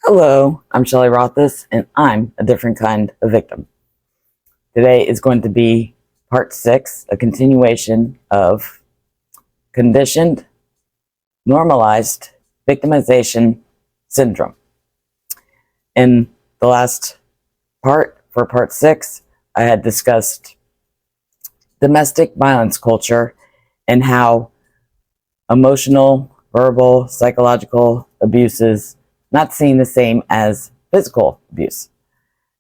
Hello, I'm Shelley Rothus, and I'm a different kind of victim. Today is going to be part 6, a continuation of conditioned, normalized victimization syndrome. In the last part, for part 6, I had discussed domestic violence culture and how emotional, verbal, psychological abuses not seen the same as physical abuse.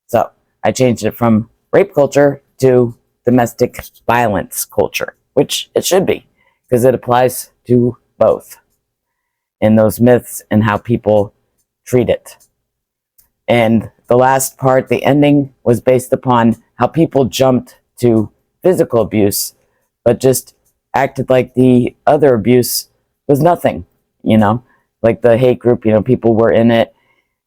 So I changed it from rape culture to domestic violence culture, which it should be, because it applies to both in those myths and how people treat it. And the last part, the ending, was based upon how people jumped to physical abuse, but just acted like the other abuse was nothing, like the hate group, people were in it,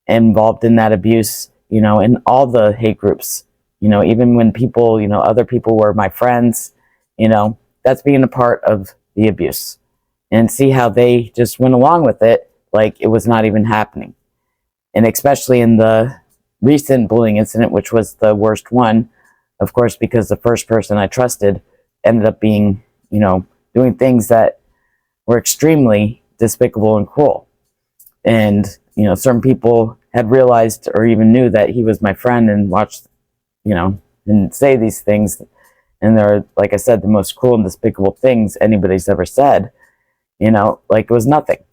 involved in that abuse, in all the hate groups, even when people, other people were my friends, that's being a part of the abuse. And see how they just went along with it like it was not even happening. And especially in the recent bullying incident, which was the worst one, of course, because the first person I trusted ended up being, doing things that were extremely despicable and cruel. And, certain people had realized or even knew that he was my friend and watched, and say these things. And they're, like I said, the most cruel and despicable things anybody's ever said, like it was nothing.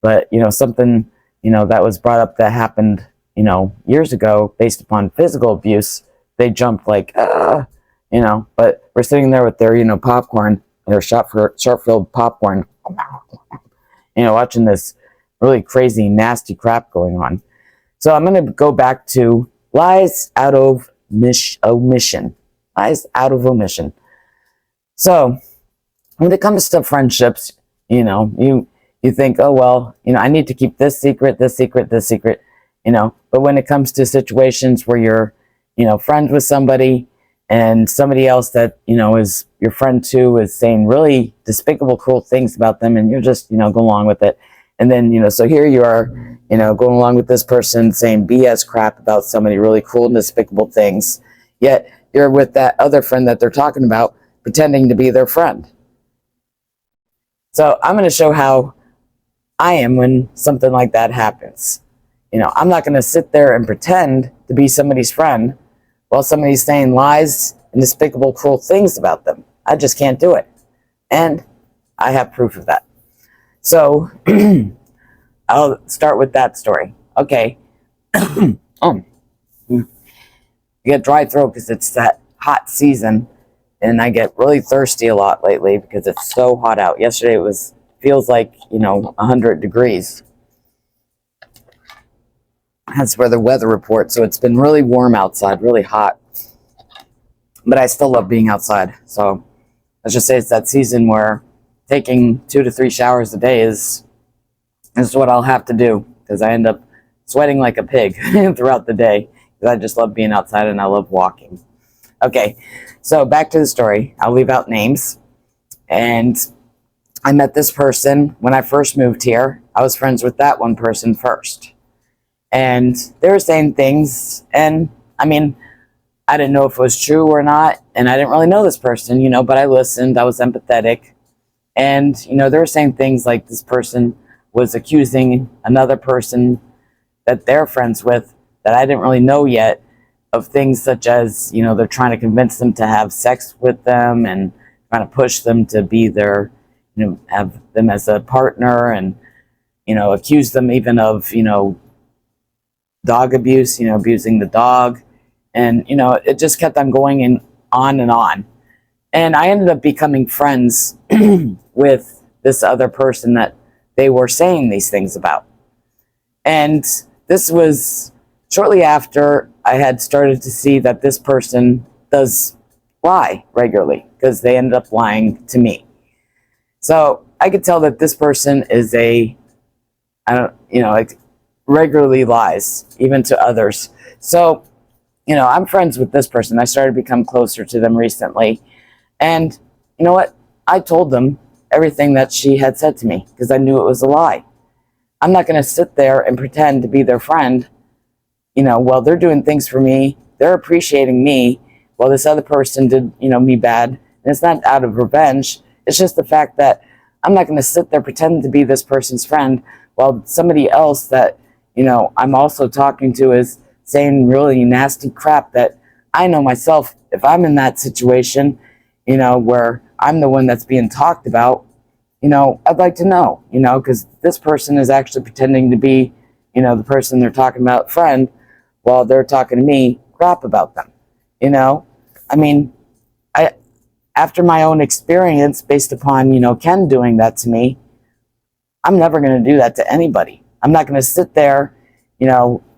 But, something, that was brought up that happened, years ago based upon physical abuse, they jumped like, but we're sitting there with their, popcorn, their short-filled popcorn, watching this really crazy, nasty crap going on. So I'm going to go back to lies out of omission. Lies out of omission. So when it comes to friendships, you think, oh, well, I need to keep this secret, this secret, this secret, but when it comes to situations where you're, friends with somebody and somebody else that, is your friend too is saying really despicable, cruel things about them, and you're just, go along with it. And then, so here you are, going along with this person saying BS crap about somebody, really cruel and despicable things. Yet you're with that other friend that they're talking about, pretending to be their friend. So I'm going to show how I am when something like that happens. I'm not going to sit there and pretend to be somebody's friend while somebody's saying lies and despicable, cruel things about them. I just can't do it. And I have proof of that. So I'll start with that story. Okay. You get dry throat because it's that hot season, and I get really thirsty a lot lately because it's so hot out. Yesterday it feels like 100 degrees. That's where the weather report. So it's been really warm outside, really hot, but I still love being outside. So let's just say it's that season where taking 2 to 3 showers a day is what I'll have to do, because I end up sweating like a pig throughout the day, because I just love being outside and I love walking. Okay, so back to the story. I'll leave out names. And I met this person when I first moved here. I was friends with that one person first. And they were saying things, and I didn't know if it was true or not, and I didn't really know this person, but I listened, I was empathetic. And, they were saying things like this person was accusing another person that they're friends with that I didn't really know yet of things such as, they're trying to convince them to have sex with them and trying to push them to be their, have them as a partner, and, accuse them even of, dog abuse, abusing the dog. And, it just kept on going and on and on. And I ended up becoming friends with this other person that they were saying these things about. And this was shortly after I had started to see that this person does lie regularly, because they ended up lying to me. So I could tell that this person is regularly lies, even to others. So, I'm friends with this person. I started to become closer to them recently. And you know what? I told them everything that she had said to me, because I knew it was a lie. I'm not going to sit there and pretend to be their friend, while they're doing things for me, they're appreciating me, while this other person did, me bad. And it's not out of revenge. It's just the fact that I'm not going to sit there pretending to be this person's friend while somebody else that, I'm also talking to is saying really nasty crap that I know myself, if I'm in that situation, where I'm the one that's being talked about, I'd like to know, because this person is actually pretending to be, the person they're talking about friend while they're talking to me crap about them. I mean, after my own experience based upon, Ken doing that to me, I'm never going to do that to anybody. I'm not going to sit there,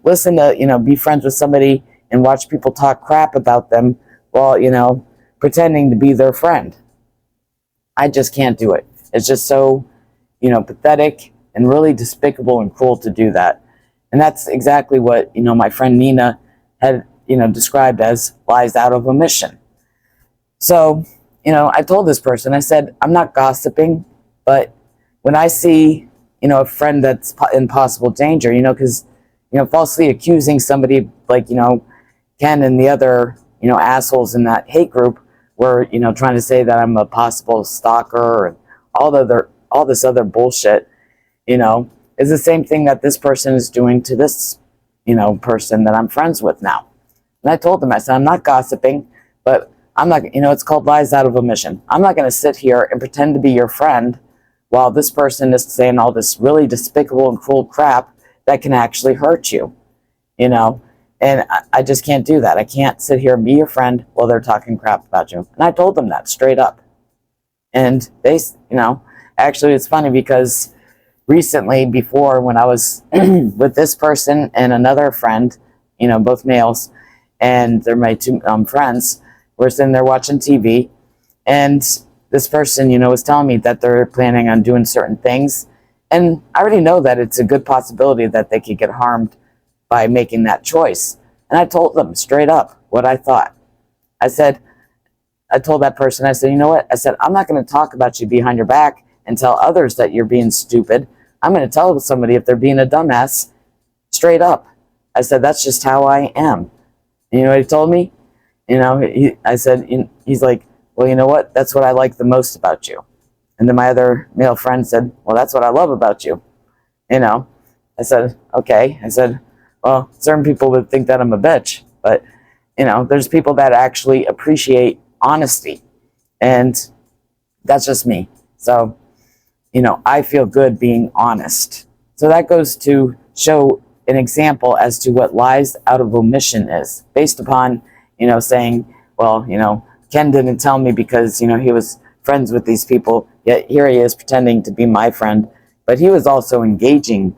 listen to, be friends with somebody and watch people talk crap about them while, pretending to be their friend. I just can't do it. It's just so, pathetic and really despicable and cruel to do that. And that's exactly what, my friend Nina had, described as lies out of omission. So, I told this person, I said, I'm not gossiping, but when I see, a friend that's in possible danger, because, falsely accusing somebody like, Ken and the other, assholes in that hate group were, trying to say that I'm a possible stalker and all this other bullshit, is the same thing that this person is doing to this, person that I'm friends with now. And I told them, I said, I'm not gossiping, but I'm not, it's called lies out of omission. I'm not going to sit here and pretend to be your friend while this person is saying all this really despicable and cruel crap that can actually hurt you, and I just can't do that. I can't sit here and be your friend while they're talking crap about you. And I told them that straight up. And they, actually it's funny because recently before when I was with this person and another friend, both males, and they're my two friends, we're sitting there watching TV, and this person, was telling me that they're planning on doing certain things. And I already know that it's a good possibility that they could get harmed by making that choice. And I told them straight up what I thought. I told that person, I said, you know what? I said, I'm not going to talk about you behind your back and tell others that you're being stupid. I'm going to tell somebody if they're being a dumbass straight up. I said, that's just how I am. And you know what he told me? I said, he's like, well, you know what? That's what I like the most about you. And then my other male friend said, well, that's what I love about you. I said, okay. I said, well, certain people would think that I'm a bitch, but, there's people that actually appreciate honesty. And that's just me. So, I feel good being honest. So that goes to show an example as to what lies out of omission is, based upon, saying, well, Ken didn't tell me because, he was friends with these people, yet here he is pretending to be my friend. But he was also engaging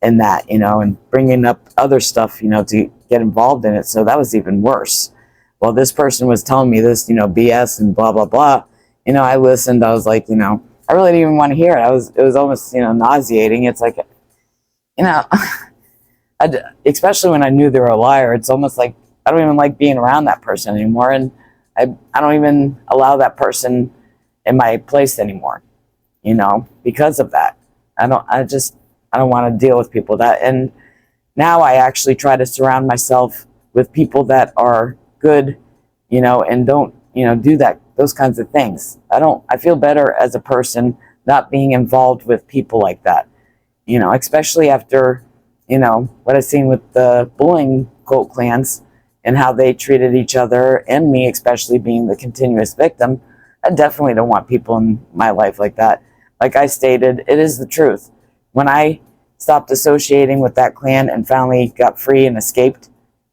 in that, and bringing up other stuff, to get involved in it. So that was even worse. Well, this person was telling me this, BS and blah, blah, blah. I listened. I was like, I really didn't even want to hear it. It was almost, nauseating. It's like, especially when I knew they were a liar, it's almost like I don't even like being around that person anymore. And I don't even allow that person in my place anymore, because of that. I don't want to deal with people that. And now I actually try to surround myself with people that are good, and don't, do those kinds of things. I feel better as a person not being involved with people like that, especially after, what I've seen with the bullying cult clans and how they treated each other and me, especially being the continuous victim. I definitely don't want people in my life like that. Like I stated, it is the truth. When I stopped associating with that clan and finally got free and escaped,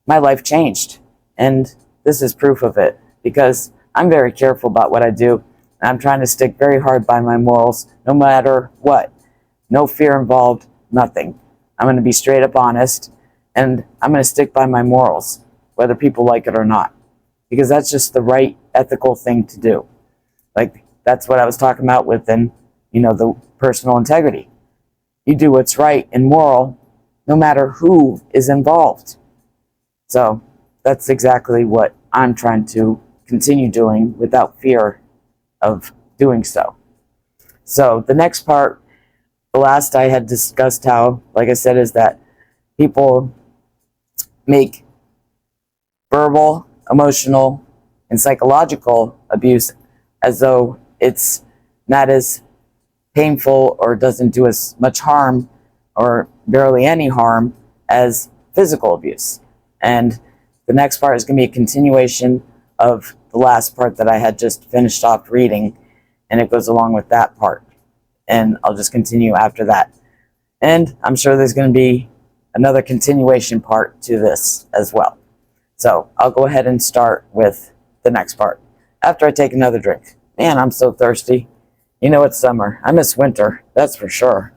my life changed. And this is proof of it, because I'm very careful about what I do. And I'm trying to stick very hard by my morals, no matter what. No fear involved, nothing. I'm going to be straight up honest, and I'm going to stick by my morals, whether people like it or not, because that's just the right ethical thing to do. Like, that's what I was talking about within, the personal integrity. You do what's right and moral, no matter who is involved. So that's exactly what I'm trying to continue doing without fear of doing so. So the next part the last I had discussed how, like I said, is that people make verbal, emotional, and psychological abuse as though it's not as painful or doesn't do as much harm or barely any harm as physical abuse. And the next part is going to be a continuation of the last part that I had just finished off reading, and it goes along with that part. And I'll just continue after that. And I'm sure there's going to be another continuation part to this as well. So I'll go ahead and start with the next part after I take another drink. Man, I'm so thirsty. You know it's summer. I miss winter, that's for sure.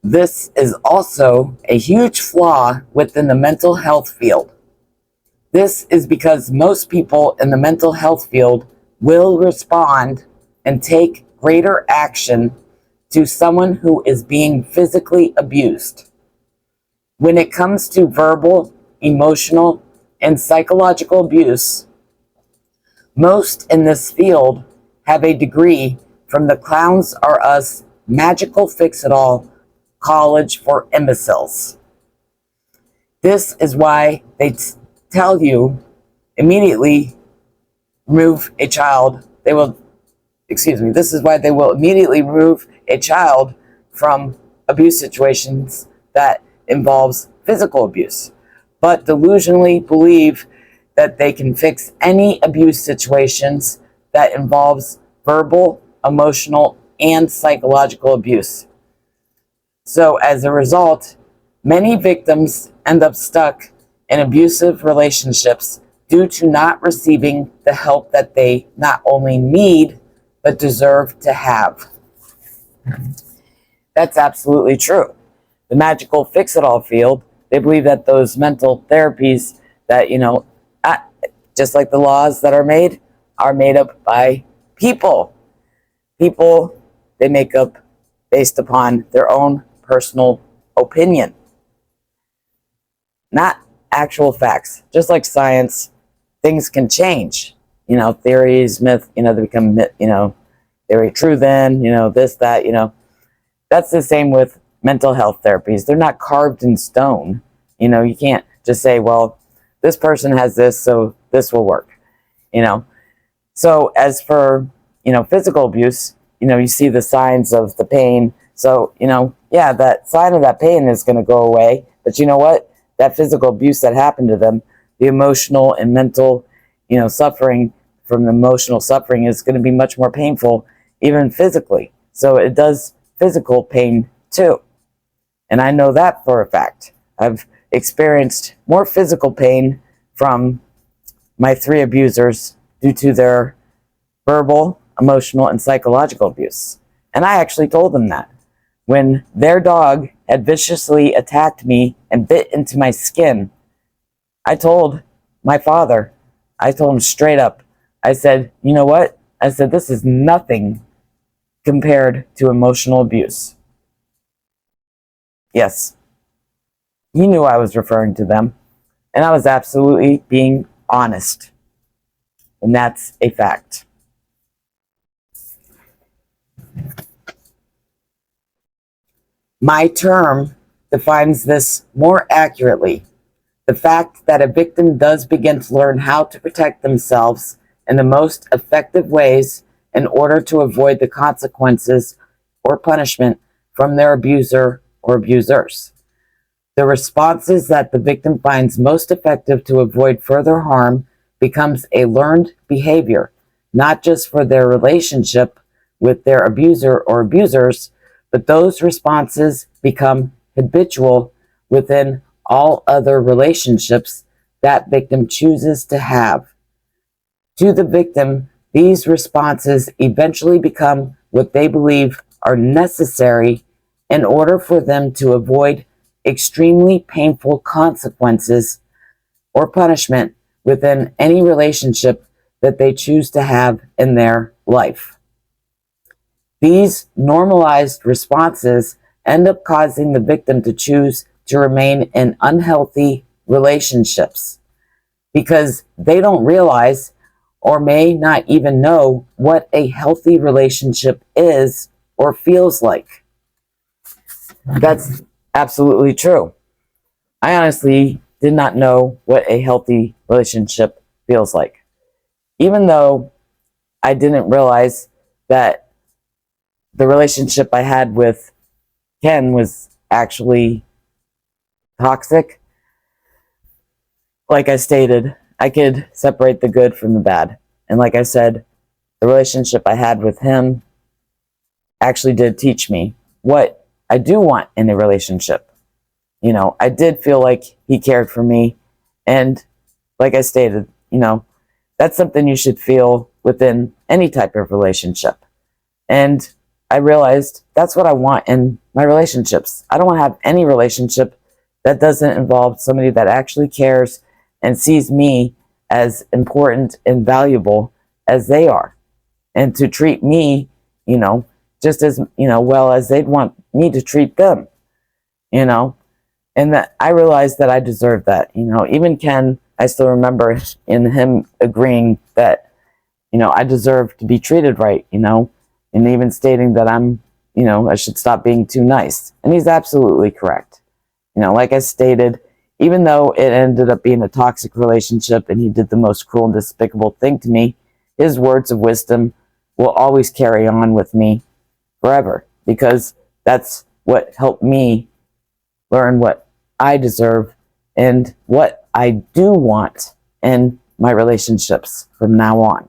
This is also a huge flaw within the mental health field. This is because most people in the mental health field will respond and take greater action to someone who is being physically abused. When it comes to verbal, emotional, and psychological abuse, most in this field have a degree from the Clowns Are Us Magical Fix-It-All College for Imbeciles. This is why they tell you immediately remove a child. This is why they will immediately remove a child from abuse situations that involves physical abuse, but delusionally believe that they can fix any abuse situations that involves verbal, emotional, and psychological abuse. So as a result, many victims end up stuck in abusive relationships due to not receiving the help that they not only need, but deserve to have. That's absolutely true. The magical fix-it-all field, they believe that those mental therapies that, just like the laws that are made up by people. People, they make up based upon their own personal opinion, not actual facts. Just like science, things can change. Theories, myth, they become, theory true then, this, that, That's the same with mental health therapies. They're not carved in stone. You can't just say, well, this person has this, so this will work. So as for, physical abuse, you see the signs of the pain. So, yeah, that sign of that pain is going to go away. But you know what? That physical abuse that happened to them, the emotional and mental, suffering from the emotional suffering is going to be much more painful, even physically. So it does physical pain too. And I know that for a fact. I've experienced more physical pain from my 3 abusers due to their verbal, emotional, and psychological abuse. And I actually told them that. When their dog had viciously attacked me and bit into my skin, I told my father, I told him straight up, I said, you know what? I said, this is nothing compared to emotional abuse. Yes, he knew I was referring to them, and I was absolutely being honest. And that's a fact. My term defines this more accurately. The fact that a victim does begin to learn how to protect themselves in the most effective ways in order to avoid the consequences or punishment from their abuser or abusers. The responses that the victim finds most effective to avoid further harm becomes a learned behavior, not just for their relationship with their abuser or abusers, but those responses become habitual within all other relationships that victim chooses to have. To the victim, these responses eventually become what they believe are necessary in order for them to avoid extremely painful consequences or punishment within any relationship that they choose to have in their life. These normalized responses end up causing the victim to choose to remain in unhealthy relationships because they don't realize or may not even know what a healthy relationship is or feels like. That's absolutely true. I honestly did not know what a healthy relationship feels like. Even though I didn't realize that the relationship I had with Ken was actually toxic, like I stated, I could separate the good from the bad. And like I said, the relationship I had with him actually did teach me what I do want in a relationship. You know, I did feel like he cared for me. And like I stated, you know, that's something you should feel within any type of relationship. And I realized that's what I want in my relationships. I don't want to have any relationship that doesn't involve somebody that actually cares and sees me as important and valuable as they are. And to treat me, you know, just as, you know, well as they'd want me to treat them, you know. And that I realized that I deserved that, you know. Even Ken, I still remember in him agreeing that, you know, I deserve to be treated right, you know, and even stating that I'm, you know, I should stop being too nice. And he's absolutely correct. You know, like I stated, even though it ended up being a toxic relationship and he did the most cruel and despicable thing to me, his words of wisdom will always carry on with me forever, because that's what helped me learn what I deserve and what I do want in my relationships from now on.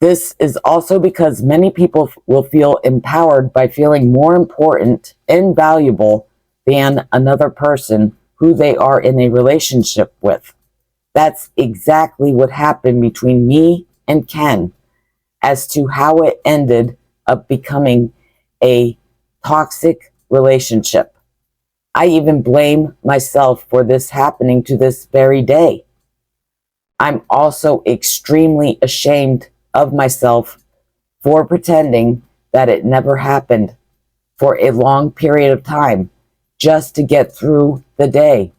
This is also because many people will feel empowered by feeling more important and valuable than another person who they are in a relationship with. That's exactly what happened between me and Ken. As to how it ended up becoming a toxic relationship. I even blame myself for this happening to this very day. I'm also extremely ashamed of myself for pretending that it never happened for a long period of time just to get through the day.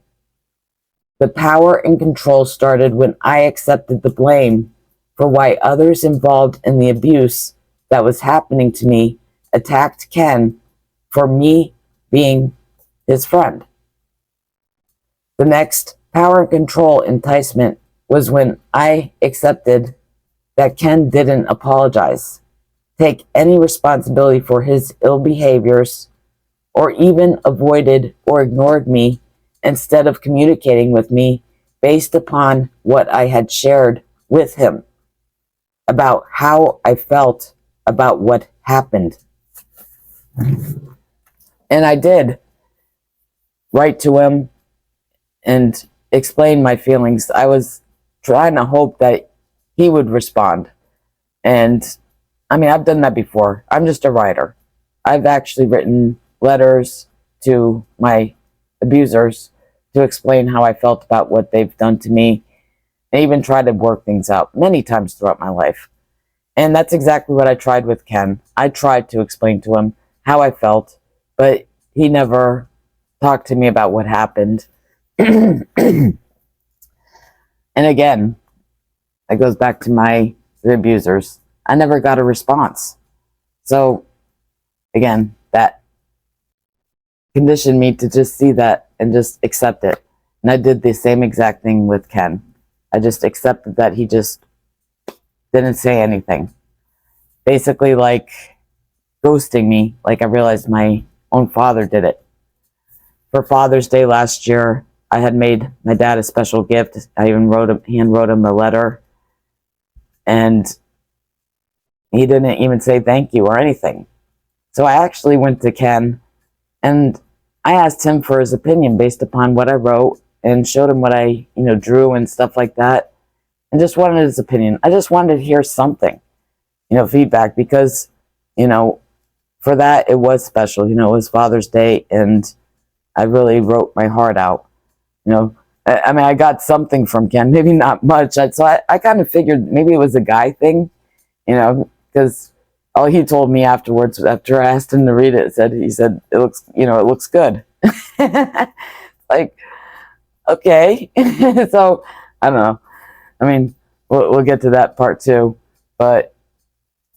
The power and control started when I accepted the blame for why others involved in the abuse that was happening to me attacked Ken for me being his friend. The next power and control enticement was when I accepted that Ken didn't apologize, take any responsibility for his ill behaviors, or even avoided or ignored me instead of communicating with me based upon what I had shared with him about how I felt about what happened. And I did write to him and explain my feelings. I was trying to hope that he would respond. And I mean, I've done that before. I'm just a writer. I've actually written letters to my abusers to explain how I felt about what they've done to me. I even tried to work things out many times throughout my life. And that's exactly what I tried with Ken. I tried to explain to him how I felt, but he never talked to me about what happened. And again, that goes back to the abusers. I never got a response. So again, that conditioned me to just see that and just accept it. And I did the same exact thing with Ken. I just accepted that he just didn't say anything. Basically like ghosting me, like I realized my own father did it. For Father's Day last year, I had made my dad a special gift. I even hand wrote him a letter. And he didn't even say thank you or anything. So I actually went to Ken and I asked him for his opinion based upon what I wrote and showed him what I, drew and stuff like that. And just wanted his opinion. I just wanted to hear something, feedback, because, for that, it was special. It was Father's Day and I really wrote my heart out. I mean, I got something from Ken, maybe not much. So I kind of figured maybe it was a guy thing, because all he told me afterwards, after I asked him to read it, he said it looks, it looks good. Like, okay. So I don't know. I mean, we'll get to that part too, but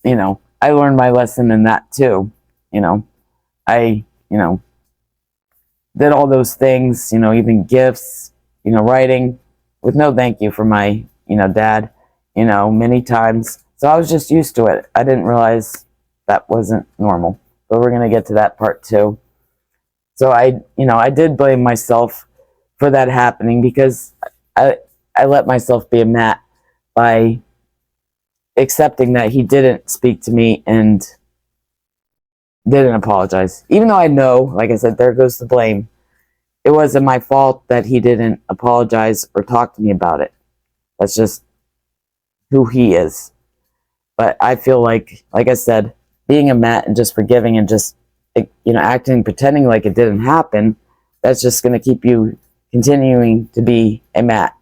I learned my lesson in that too. I did all those things, even gifts, writing with no thank you from my dad, many times. So I was just used to it. I didn't realize that wasn't normal, but we're going to get to that part too. So I did blame myself for that happening, because I let myself be a Matt by accepting that he didn't speak to me and didn't apologize. Even though I know, like I said, there goes the blame. It wasn't my fault that he didn't apologize or talk to me about it. That's just who he is. But I feel like I said, being a Matt and just forgiving and just acting, pretending like it didn't happen, that's just going to keep you continuing to be a Matt.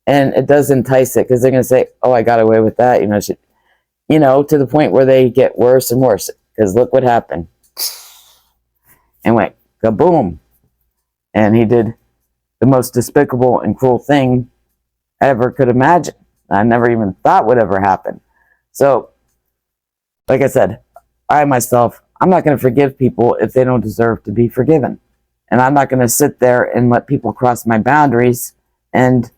And it does entice it, because they're going to say, oh, I got away with that, to the point where they get worse and worse. Because look what happened. And went kaboom. And he did the most despicable and cruel thing I ever could imagine. I never even thought would ever happen. So, like I said, I'm not going to forgive people if they don't deserve to be forgiven. And I'm not going to sit there and let people cross my boundaries and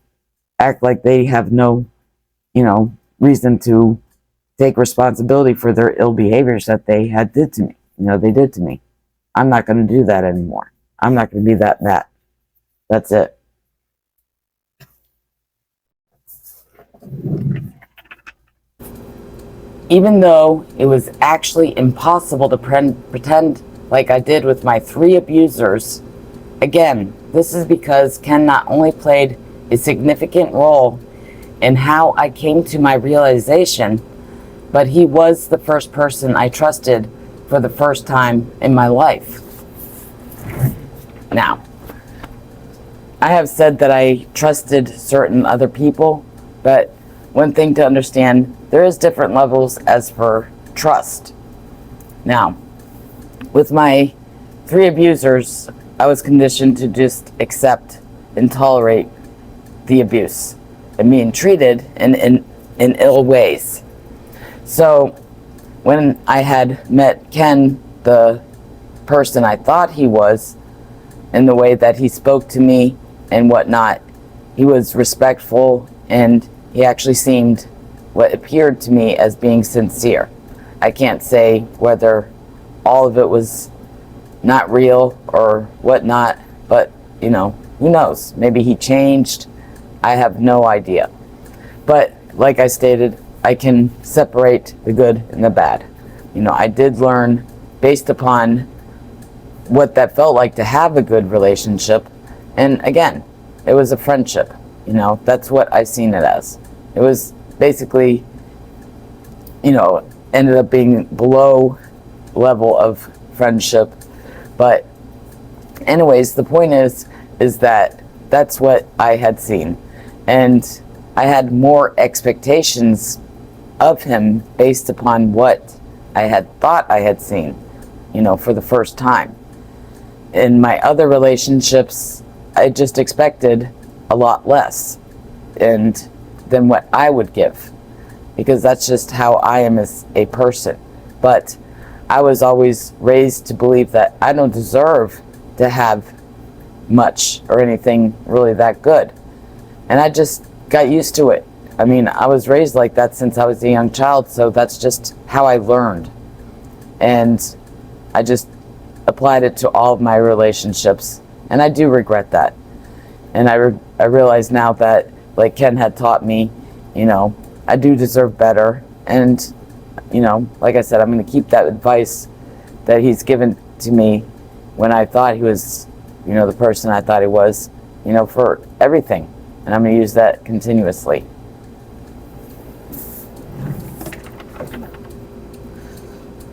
act like they have no, reason to take responsibility for their ill behaviors that they did to me. They did to me. I'm not going to do that anymore. I'm not going to be that Matt. That's it. Even though it was actually impossible to pretend like I did with my 3 abusers, again, this is because Ken not only played a significant role in how I came to my realization, but he was the first person I trusted for the first time in my life. Now, I have said that I trusted certain other people, but one thing to understand, there is different levels as for trust. Now, with my 3 abusers, I was conditioned to just accept and tolerate the abuse and being treated in ill ways. So when I had met Ken, the person I thought he was, in the way that he spoke to me and whatnot, he was respectful, and he actually seemed what appeared to me as being sincere. I can't say whether all of it was not real or whatnot, but who knows? Maybe he changed. I have no idea. But like I stated, I can separate the good and the bad. I did learn, based upon what that felt like to have a good relationship. And again, it was a friendship. That's what I seen it as. It was basically, ended up being below level of friendship. But anyways, the point is that that's what I had seen. And I had more expectations of him based upon what I had thought I had seen, for the first time. In my other relationships, I just expected a lot less than what I would give, because that's just how I am as a person. But I was always raised to believe that I don't deserve to have much or anything really that good. And I just got used to it. I mean, I was raised like that since I was a young child, so that's just how I learned. And I just applied it to all of my relationships, and I do regret that. And I realize now that, like Ken had taught me, I do deserve better. And, like I said, I'm going to keep that advice that he's given to me when I thought he was, the person I thought he was, for everything. And I'm going to use that continuously.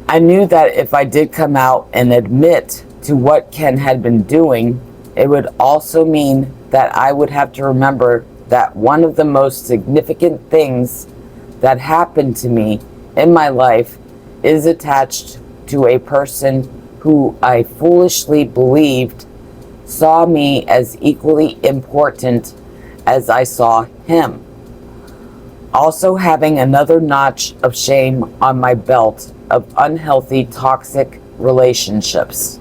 I knew that if I did come out and admit to what Ken had been doing, it would also mean that I would have to remember that one of the most significant things that happened to me in my life is attached to a person who I foolishly believed saw me as equally important as I saw him. Also having another notch of shame on my belt of unhealthy, toxic relationships.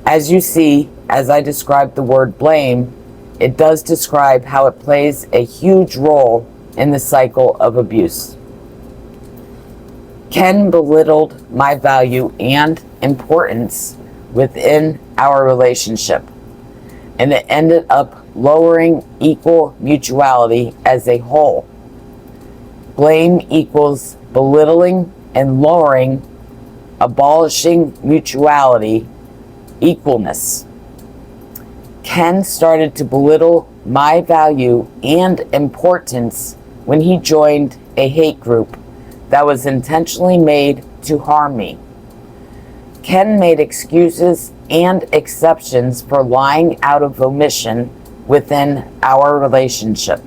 As you see, as I described the word blame, it does describe how it plays a huge role in the cycle of abuse. Ken belittled my value and importance within our relationship, and it ended up lowering equal mutuality as a whole. Blame equals belittling and lowering, abolishing mutuality, equalness. Ken started to belittle my value and importance when he joined a hate group that was intentionally made to harm me. Ken made excuses and exceptions for lying out of omission within our relationship.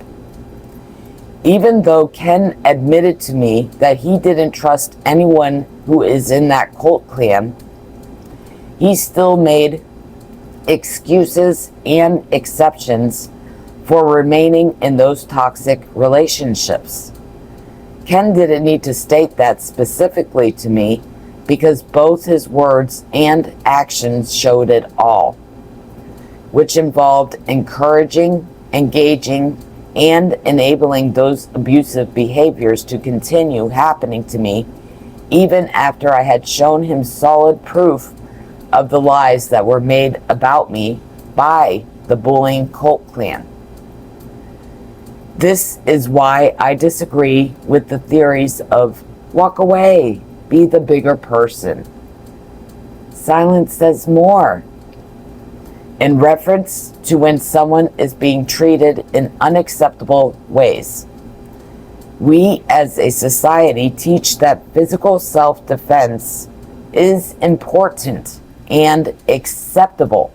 Even though Ken admitted to me that he didn't trust anyone who is in that cult clan, he still made excuses and exceptions for remaining in those toxic relationships. Ken didn't need to state that specifically to me because both his words and actions showed it all, which involved encouraging, engaging, and enabling those abusive behaviors to continue happening to me even after I had shown him solid proof of the lies that were made about me by the bullying cult clan. This is why I disagree with the theories of walk away, be the bigger person. Silence says more. In reference to when someone is being treated in unacceptable ways. We as a society teach that physical self-defense is important and acceptable.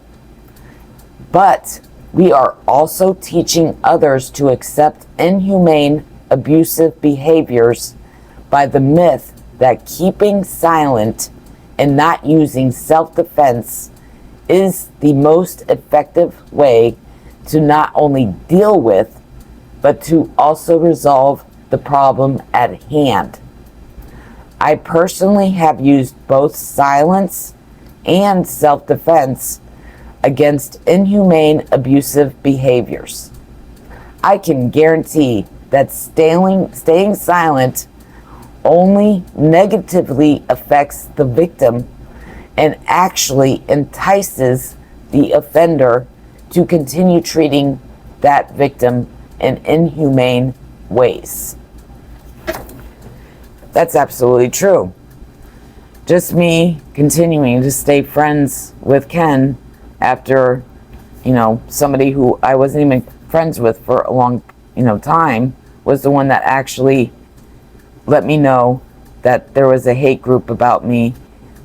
But we are also teaching others to accept inhumane, abusive behaviors by the myth that keeping silent and not using self-defense is the most effective way to not only deal with, but to also resolve the problem at hand. I personally have used both silence and self-defense against inhumane, abusive behaviors. I can guarantee that staying silent only negatively affects the victim and actually entices the offender to continue treating that victim in inhumane ways. That's absolutely true. Just me continuing to stay friends with Ken after, somebody who I wasn't even friends with for a long, time was the one that actually let me know that there was a hate group about me,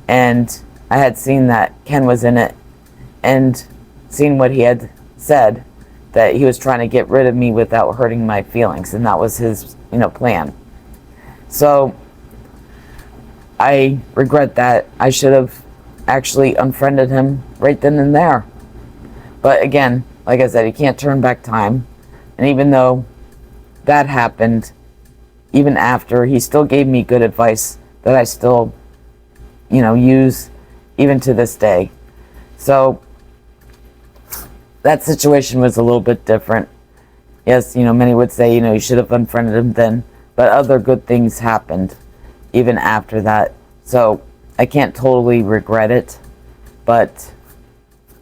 and I had seen that Ken was in it and seen what he had said, that he was trying to get rid of me without hurting my feelings, and that was his, plan. So I regret that. I should have actually unfriended him right then and there. But again, like I said, you can't turn back time. And even though that happened, even after, he still gave me good advice that I still, use even to this day. So that situation was a little bit different. Yes, many would say, you should have unfriended him then, but other good things happened even after that. So I can't totally regret it, but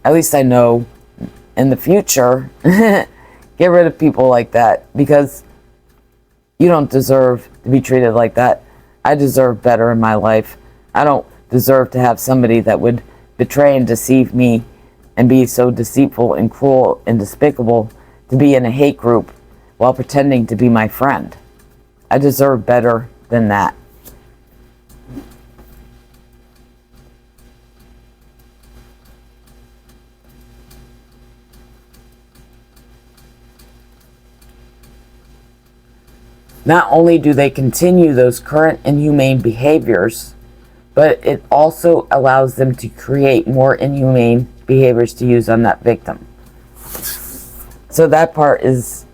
at least I know in the future, get rid of people like that, because you don't deserve to be treated like that. I deserve better in my life. I don't deserve to have somebody that would betray and deceive me and be so deceitful and cruel and despicable to be in a hate group while pretending to be my friend. I deserve better than that. Not only do they continue those current inhumane behaviors, but it also allows them to create more inhumane behaviors to use on that victim. So that part is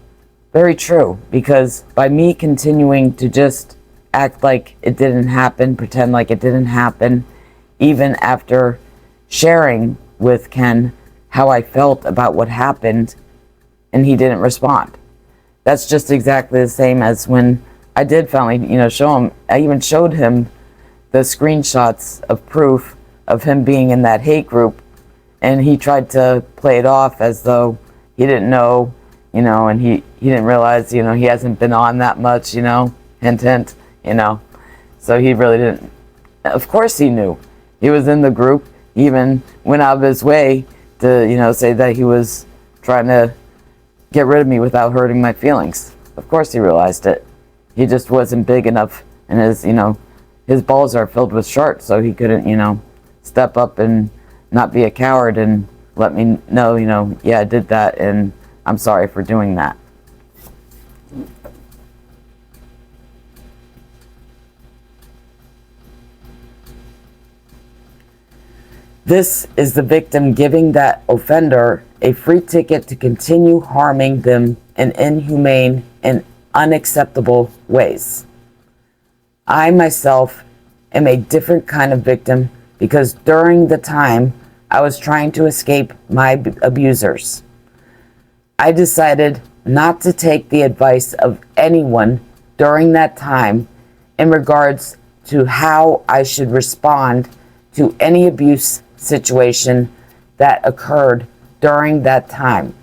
very true, because by me continuing to just act like it didn't happen, pretend like it didn't happen, even after sharing with Ken how I felt about what happened, and he didn't respond. That's just exactly the same as when I did finally, show him. I even showed him the screenshots of proof of him being in that hate group, and he tried to play it off as though he didn't know, and he didn't realize, he hasn't been on that much, hint, hint, so he really didn't. Of course he knew. He was in the group. He even went out of his way to, say that he was trying to get rid of me without hurting my feelings. Of course he realized it. He just wasn't big enough, and his balls are filled with sharks, so he couldn't, step up and not be a coward and let me know, yeah, I did that, and I'm sorry for doing that. This is the victim giving that offender a free ticket to continue harming them in inhumane and unacceptable ways. I myself am a different kind of victim, because during the time I was trying to escape my abusers, I decided not to take the advice of anyone during that time in regards to how I should respond to any abuse situation that occurred during that time.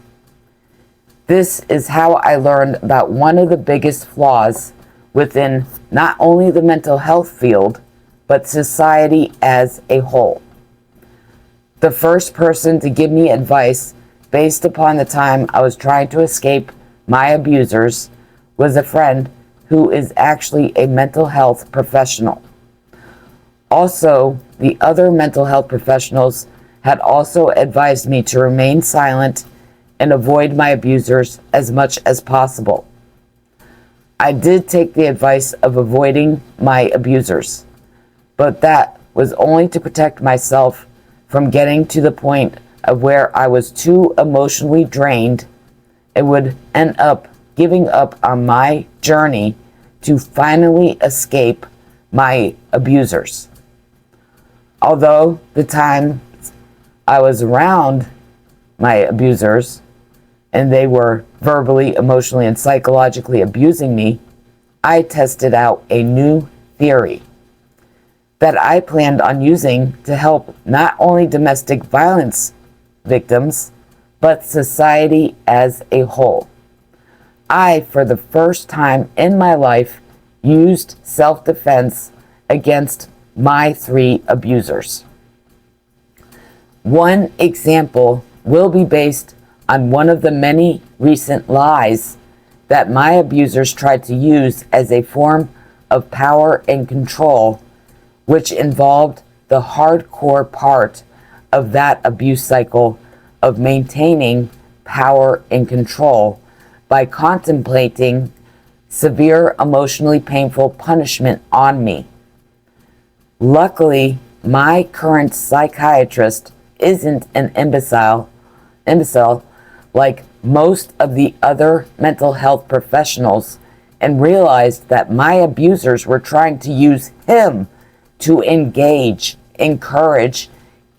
This is how I learned about one of the biggest flaws within not only the mental health field, but society as a whole. The first person to give me advice based upon the time I was trying to escape my abusers was a friend who is actually a mental health professional. Also, the other mental health professionals had also advised me to remain silent and avoid my abusers as much as possible. I did take the advice of avoiding my abusers, but that was only to protect myself from getting to the point of where I was too emotionally drained and would end up giving up on my journey to finally escape my abusers. Although the time I was around my abusers and they were verbally, emotionally, and psychologically abusing me, I tested out a new theory that I planned on using to help not only domestic violence victims, but society as a whole. I, for the first time in my life, used self-defense against my 3 abusers. One example will be based on one of the many recent lies that my abusers tried to use as a form of power and control, which involved the hardcore part of that abuse cycle of maintaining power and control by contemplating severe emotionally painful punishment on me. Luckily, my current psychiatrist isn't an imbecile like most of the other mental health professionals, and realized that my abusers were trying to use him to engage, encourage,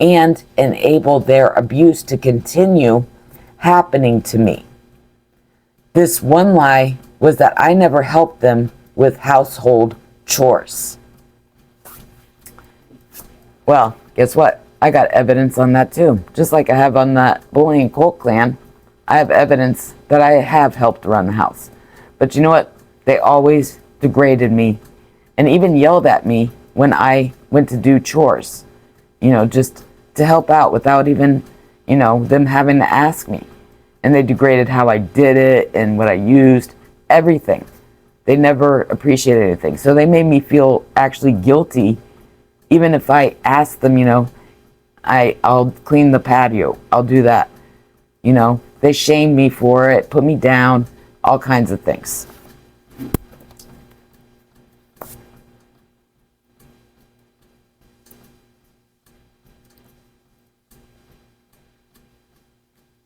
and enable their abuse to continue happening to me. This one lie was that I never helped them with household chores. Well, guess what? I got evidence on that too. Just like I have on that bullying cult clan, I have evidence that I have helped run the house. But you know what? They always degraded me and even yelled at me when I went to do chores, just to help out without even, them having to ask me. And they degraded how I did it and what I used, everything. They never appreciated anything. So they made me feel actually guilty, even if I asked them, I'll clean the patio, I'll do that. They shamed me for it, put me down, all kinds of things.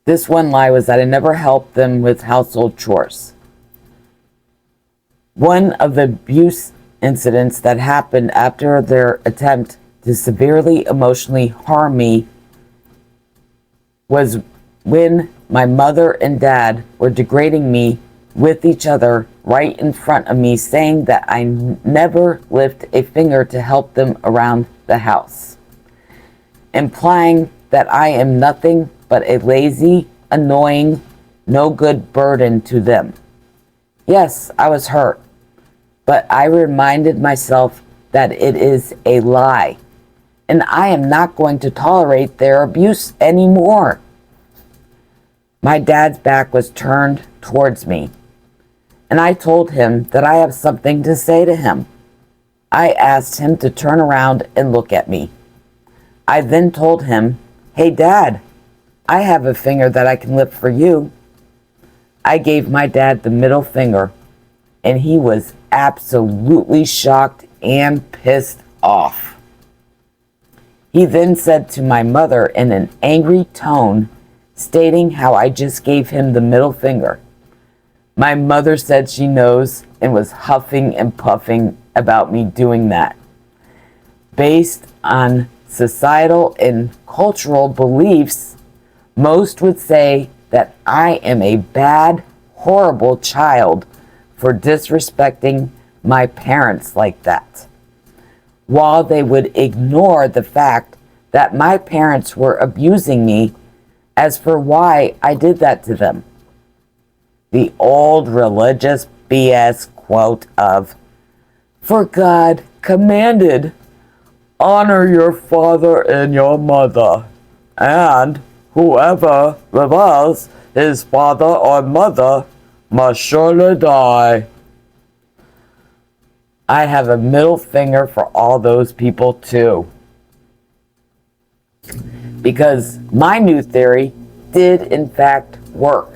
This one lie was that I never helped them with household chores. One of the abuse incidents that happened after their attempt to severely emotionally harm me was when my mother and dad were degrading me with each other right in front of me, saying that I never lift a finger to help them around the house, implying that I am nothing but a lazy, annoying, no good burden to them. Yes, I was hurt, but I reminded myself that it is a lie, and I am not going to tolerate their abuse anymore. My dad's back was turned towards me, and I told him that I have something to say to him. I asked him to turn around and look at me. I then told him, "Hey, Dad, I have a finger that I can lift for you." I gave my dad the middle finger, and he was absolutely shocked and pissed off. He then said to my mother in an angry tone, stating how I just gave him the middle finger. My mother said she knows and was huffing and puffing about me doing that. Based on societal and cultural beliefs, most would say that I am a bad, horrible child for disrespecting my parents like that, while they would ignore the fact that my parents were abusing me as for why I did that to them. The old religious BS quote of, "For God commanded, honor your father and your mother, and whoever rebels his father or mother must surely die." I have a middle finger for all those people too. Because my new theory did in fact work.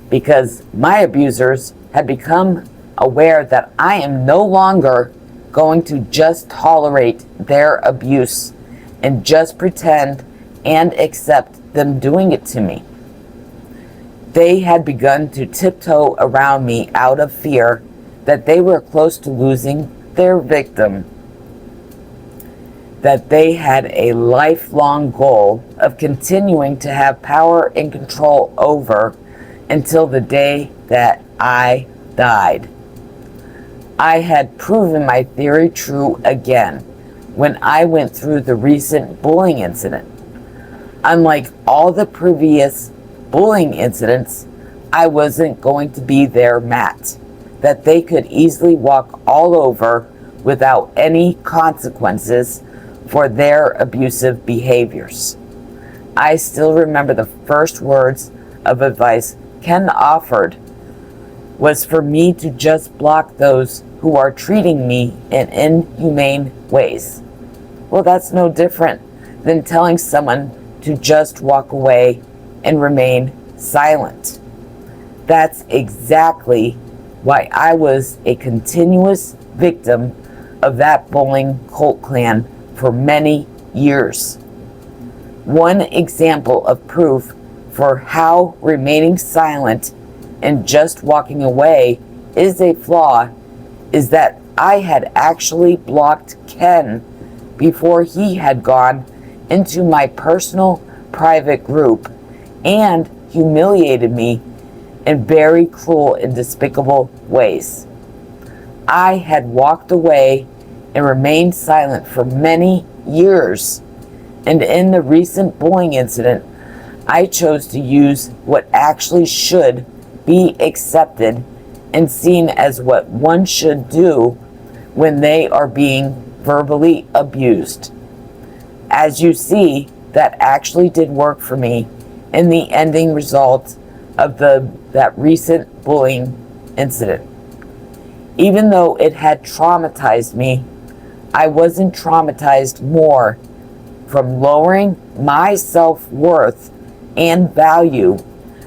Because my abusers had become aware that I am no longer going to just tolerate their abuse and just pretend and accept them doing it to me. They had begun to tiptoe around me out of fear that they were close to losing their victim, that they had a lifelong goal of continuing to have power and control over until the day that I died. I had proven my theory true again when I went through the recent bullying incident. Unlike all the previous bullying incidents, I wasn't going to be their mat that they could easily walk all over without any consequences for their abusive behaviors. I still remember the first words of advice Ken offered was for me to just block those who are treating me in inhumane ways. Well, that's no different than telling someone to just walk away and remain silent. That's exactly why I was a continuous victim of that bullying cult clan for many years. One example of proof for how remaining silent and just walking away is a flaw is that I had actually blocked Ken before he had gone into my personal private group and humiliated me in very cruel and despicable ways. I had walked away and remained silent for many years, and in the recent bullying incident, I chose to use what actually should be accepted and seen as what one should do when they are being verbally abused. As you see, that actually did work for me in the ending result of that recent bullying incident. Even though it had traumatized me, I wasn't traumatized more from lowering my self-worth and value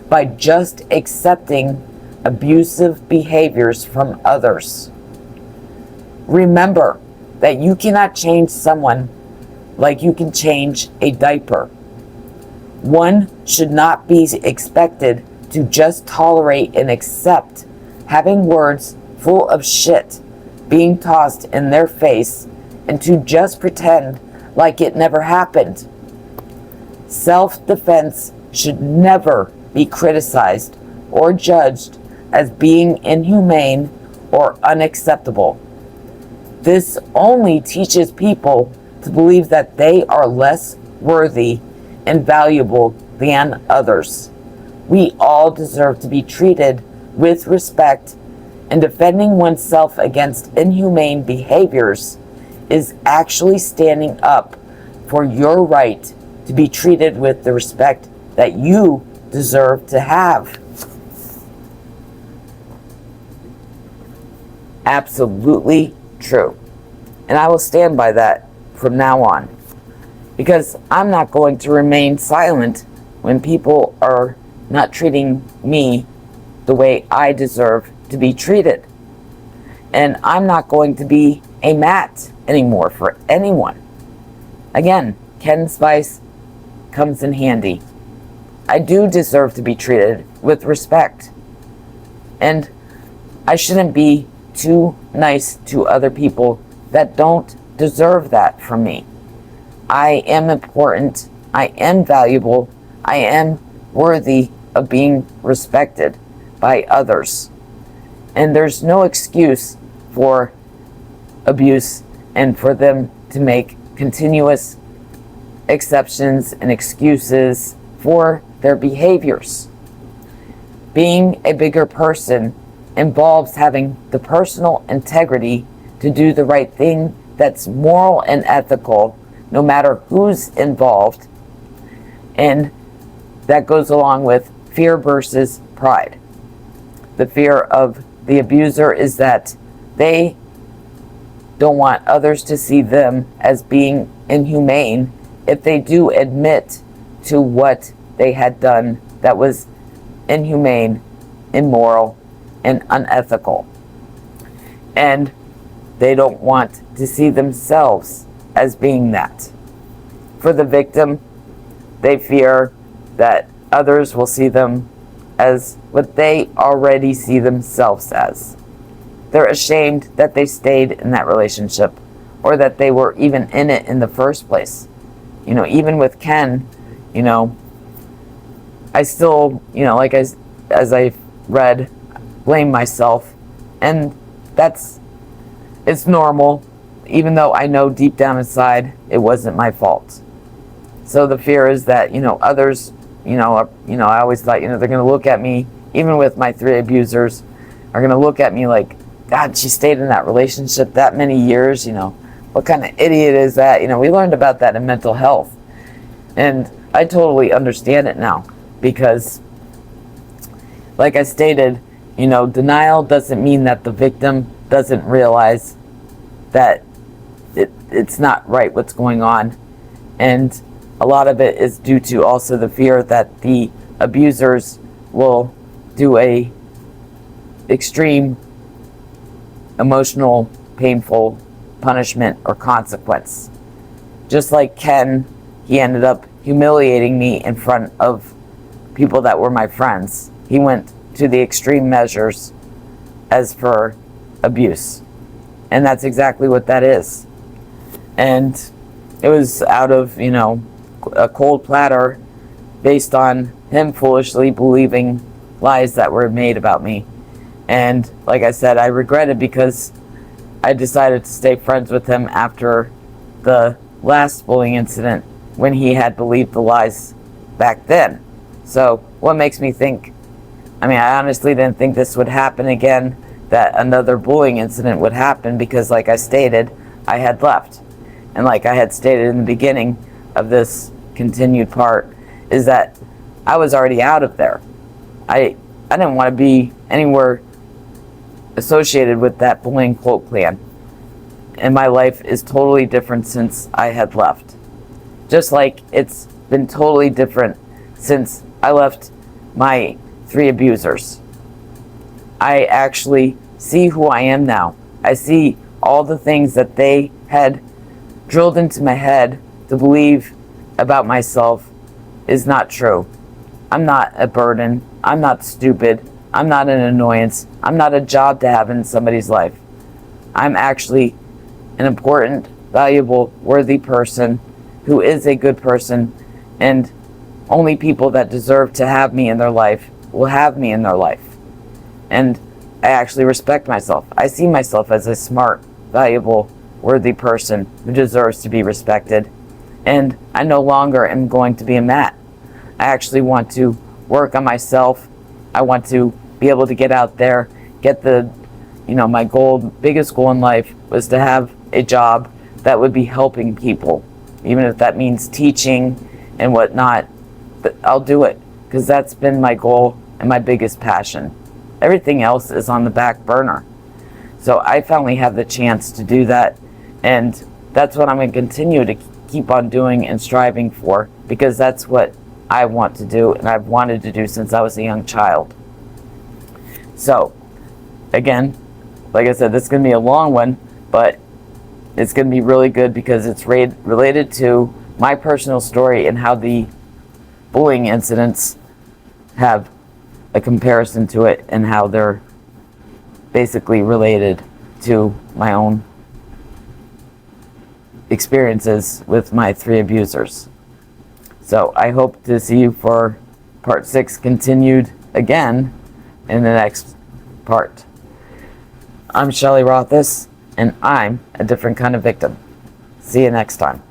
by just accepting abusive behaviors from others. Remember that you cannot change someone like you can change a diaper. One should not be expected to just tolerate and accept having words full of shit being tossed in their face and to just pretend like it never happened. Self-defense should never be criticized or judged as being inhumane or unacceptable. This only teaches people to believe that they are less worthy and valuable than others. We all deserve to be treated with respect, and defending oneself against inhumane behaviors is actually standing up for your right to be treated with the respect that you deserve to have. Absolutely true. And I will stand by that from now on, because I'm not going to remain silent when people are not treating me the way I deserve to be treated. And I'm not going to be a mat anymore for anyone. Again, Ken's advice comes in handy. I do deserve to be treated with respect. And I shouldn't be too nice to other people that don't deserve that from me. I am important. I am valuable. I am worthy of being respected by others. And there's no excuse for abuse and for them to make continuous exceptions and excuses for their behaviors. Being a bigger person involves having the personal integrity to do the right thing that's moral and ethical, no matter who's involved. And that goes along with fear versus pride. The fear of the abuser is that they don't want others to see them as being inhumane if they do admit to what they had done that was inhumane, immoral, and unethical. And they don't want to see themselves as being that. For the victim, they fear that others will see them as what they already see themselves as. They're ashamed that they stayed in that relationship or that they were even in it in the first place. You know, even with Ken, you know, I still, you know, like as I read, blame myself. And it's normal, even though I know deep down inside it wasn't my fault. So the fear is that, you know, others, I always thought, they're going to look at me, even with my 3 abusers, are going to look at me like, God, she stayed in that relationship that many years, what kind of idiot is that? We learned about that in mental health. And I totally understand it now because, like I stated, denial doesn't mean that the victim doesn't realize that it's not right what's going on. And a lot of it is due to also the fear that the abusers will do a extreme emotional, painful punishment or consequence. Just like Ken, he ended up humiliating me in front of people that were my friends. He went to the extreme measures as for abuse. And that's exactly what that is. And it was out of, a cold platter based on him foolishly believing lies that were made about me. And like I said, I regret it because I decided to stay friends with him after the last bullying incident when he had believed the lies back then. So what makes me think, I honestly didn't think this would happen again, that another bullying incident would happen because like I stated, I had left. And like I had stated in the beginning of this continued part, is that I was already out of there. I didn't want to be anywhere associated with that bullying quote clan. And my life is totally different since I had left. Just like it's been totally different since I left my 3 abusers. I actually see who I am now. I see all the things that they had drilled into my head to believe about myself is not true. I'm not a burden. I'm not stupid. I'm not an annoyance. I'm not a job to have in somebody's life. I'm actually an important, valuable, worthy person who is a good person, and only people that deserve to have me in their life will have me in their life. And I actually respect myself. I see myself as a smart, valuable, worthy person who deserves to be respected. And I no longer am going to be a Matt. I actually want to work on myself. I want to be able to get out there, get the, my biggest goal in life was to have a job that would be helping people, even if that means teaching and whatnot. But I'll do it because that's been my goal and my biggest passion. Everything else is on the back burner. So I finally have the chance to do that, and that's what I'm going to continue to keep on doing and striving for, because that's what I want to do and I've wanted to do since I was a young child. So again, like I said, this is going to be a long one, but it's going to be really good because it's related to my personal story and how the bullying incidents have a comparison to it and how they're basically related to my own experiences with my 3 abusers. So I hope to see you for part 6 continued again in the next part. I'm Shelley Rothus, and I'm a different kind of victim. See you next time.